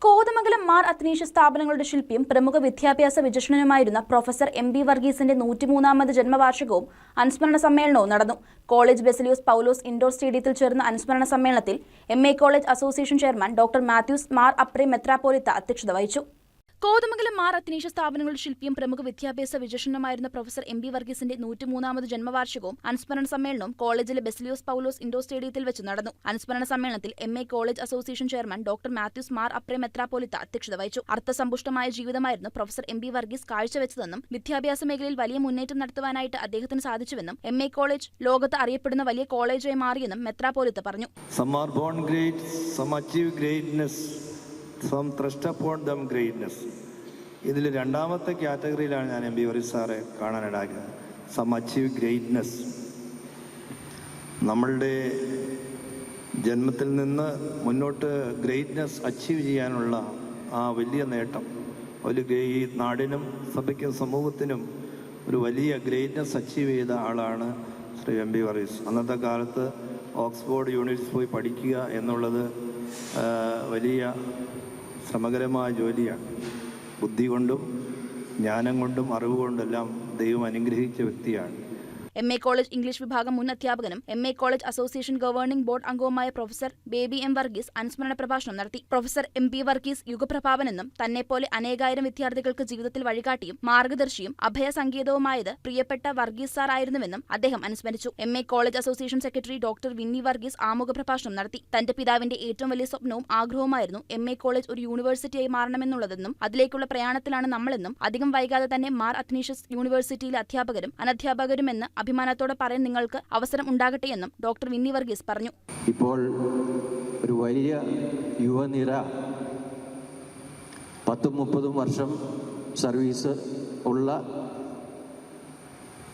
കോതമംഗലം മാർ അത്നേഷ്യസ് സ്ഥാപനങ്ങളുടെ ശില്പിയും പ്രമുഖ വിദ്യാഭ്യാസ വിചക്ഷണനുമായിരുന്ന പ്രൊഫസർ MB വർഗീസിന്റെ 103ാമത് ജന്മവാർഷികവും അനുസ്മരണ സമ്മേളനവും നടന്നു. കോളേജ് ബെസിലിയോസ് പൗലോസ് ഇൻഡോർ സ്റ്റേഡിയത്തിൽ ചേർന്ന അനുസ്മരണ സമ്മേളനത്തിൽ MA college association chairman doctor Mathews Mar Aprem മെത്രാപ്പോലിത്ത അധ്യക്ഷത വഹിച്ചു. കോതമംഗലം മാർ അത്നേഷ്യസ് സ്ഥാപനങ്ങളുടെ ശില്പിയും പ്രമുഖ വിദ്യാഭ്യാസ വിചക്ഷണനുമായിരുന്ന പ്രൊഫസർ MB വർഗീസിന്റെ 103ാമത് ജന്മവാർഷികവും അനുസ്മരണ സമ്മേളനവും കോളേജിലെ ബെസിലിയോസ് പൗലോസ് ഇൻഡോർ സ്റ്റേഡിയത്തിൽ വെച്ച് നടന്നു. അനുസ്മരണ സമ്മേളനത്തിൽ MA college association chairman doctor Mathews Mar Aprem മെത്രാപ്പോലിത്ത അധ്യക്ഷത വഹിച്ചു. അർത്ഥസമ്പുഷ്ടമായ ജീവിതമായിരുന്നു പ്രൊഫസർ MB വർഗീസ് കാഴ്ചവെച്ചതെന്നും വിദ്യാഭ്യാസ മേഖലയിൽ വലിയ മുന്നേറ്റം നടത്തുവാനായിട്ട് അദ്ദേഹത്തിന് സാധിച്ചുവെന്നും MA കോളേജ് ലോകത്ത് അറിയപ്പെടുന്ന വലിയ കോളേജായി മാറിയെന്നും മെത്രാപ്പോലിത്ത പറഞ്ഞു. ഇതിൽ രണ്ടാമത്തെ കാറ്റഗറിയിലാണ് ഞാൻ MB വർഗീസ് സാറെ കാണാനിടയാക്കിയത്. Some achieve greatness. നമ്മളുടെ ജന്മത്തിൽ നിന്ന് മുന്നോട്ട് ഗ്രേറ്റ്നെസ് അച്ചീവ് ചെയ്യാനുള്ള ആ വലിയ നേട്ടം ഈ നാടിനും സഭയ്ക്കും സമൂഹത്തിനും ഒരു വലിയ ഗ്രേറ്റ്നെസ് അച്ചീവ് ചെയ്ത ആളാണ് ശ്രീ MB വർഗീസ്. അന്നത്തെ കാലത്ത് ഓക്സ്ഫോർഡ് യൂണിവേഴ്സിറ്റി പോയി പഠിക്കുക എന്നുള്ളത് വലിയ ശ്രമകരമായ ജോലിയാണ്. ബുദ്ധി കൊണ്ടും ജ്ഞാനം കൊണ്ടും അറിവ് കൊണ്ടെല്ലാം ദൈവം അനുഗ്രഹിച്ച വ്യക്തിയാണ്. MA കോളേജ് ഇംഗ്ലീഷ് വിഭാഗം മുൻ അധ്യാപകനും MA college association governing board അംഗവുമായ പ്രൊഫസർ ബേബി M വർഗീസ് അനുസ്മരണ പ്രഭാഷണം നടത്തി. പ്രൊഫസർ MB വർഗീസ് യുഗപ്രഭാവനെന്നും തന്നെപ്പോലെ അനേകായിരം വിദ്യാർത്ഥികൾക്ക് ജീവിതത്തിൽ വഴികാട്ടിയും മാർഗദർശിയും അഭയസങ്കേതവുമായത് പ്രിയപ്പെട്ട വർഗീസ് സാർ ആയിരുന്നുവെന്നും അദ്ദേഹം അനുസ്മരിച്ചു. MA college association secretary doctor Winnie Varghese ആമുഖ പ്രഭാഷണം നടത്തി. തന്റെ പിതാവിന്റെ ഏറ്റവും വലിയ സ്വപ്നവും ആഗ്രഹവുമായിരുന്നു MA കോളേജ് ഒരു യൂണിവേഴ്സിറ്റിയായി മാറണമെന്നുള്ളതെന്നും അതിലേക്കുള്ള പ്രയാണത്തിലാണ് നമ്മളെന്നും അധികം വൈകാതെ തന്നെ മാർ അത്നേഷ്യസ് യൂണിവേഴ്സിറ്റിയിലെ അധ്യാപകരും അനധ്യാപകരുമെന്ന് അഭിമാനത്തോടെ പറയാൻ നിങ്ങൾക്ക് അവസരം ഉണ്ടാകട്ടെയെന്നും ഡോക്ടർ വിന്നി വർഗീസ് പറഞ്ഞു. ഇപ്പോൾ ഒരു വലിയ യുവനിര 10-30 വർഷം സർവീസ് ഉള്ള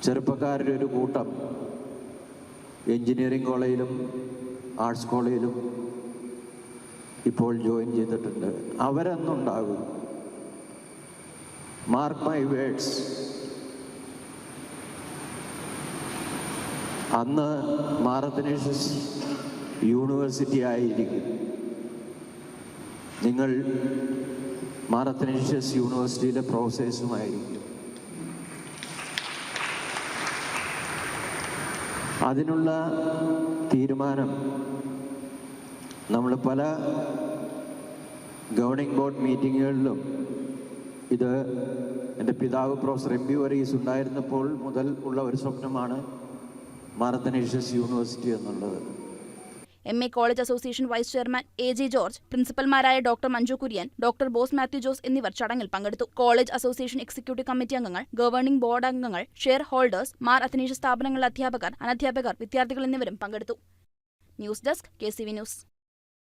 ചെറുപ്പക്കാരുടെ ഒരു കൂട്ടം എഞ്ചിനീയറിംഗ് കോളേജിലും ആർട്സ് കോളേജിലും ഇപ്പോൾ ജോയിൻ ചെയ്തിട്ടുണ്ട്. അവരെന്നുണ്ടാകും. Mark my words. അന്ന് മാർ അത്നേഷ്യസ് യൂണിവേഴ്സിറ്റി ആയിരിക്കും. നിങ്ങൾ മാർ അത്നേഷ്യസ് യൂണിവേഴ്സിറ്റിയിലെ പ്രൊഫസേഴ്സുമായിരിക്കും. അതിനുള്ള തീരുമാനം നമ്മൾ പല ഗവേണിംഗ് ബോർഡ് മീറ്റിങ്ങുകളിലും ഇത് എൻ്റെ പിതാവ് പ്രൊഫസർ MB വർഗീസ് ഉണ്ടായിരുന്നപ്പോൾ മുതൽ ഉള്ള ഒരു സ്വപ്നമാണ് മാർ അത്നേഷ്യസ് യൂണിവേഴ്സിറ്റി എന്നുള്ളത്. MA college association vice chairman AG George, പ്രിൻസിപ്പൽമാരായ ഡോക്ടർ മഞ്ജു കുര്യൻ, ഡോക്ടർ ബോസ് മാത്യു ജോസ് എന്നിവർ ചടങ്ങിൽ പങ്കെടുത്തു. കോളേജ് അസോസിയേഷൻ എക്സിക്യൂട്ടീവ് കമ്മിറ്റി അംഗങ്ങൾ, ഗവേണിംഗ് ബോർഡ് അംഗങ്ങൾ, ഷെയർ ഹോൾഡേഴ്സ്, മാർ അത്നേഷ്യസ് സ്ഥാപനങ്ങളിലെ അധ്യാപകർ, അനധ്യാപകർ, വിദ്യാർത്ഥികൾ എന്നിവരും പങ്കെടുത്തു. News desk KCV news.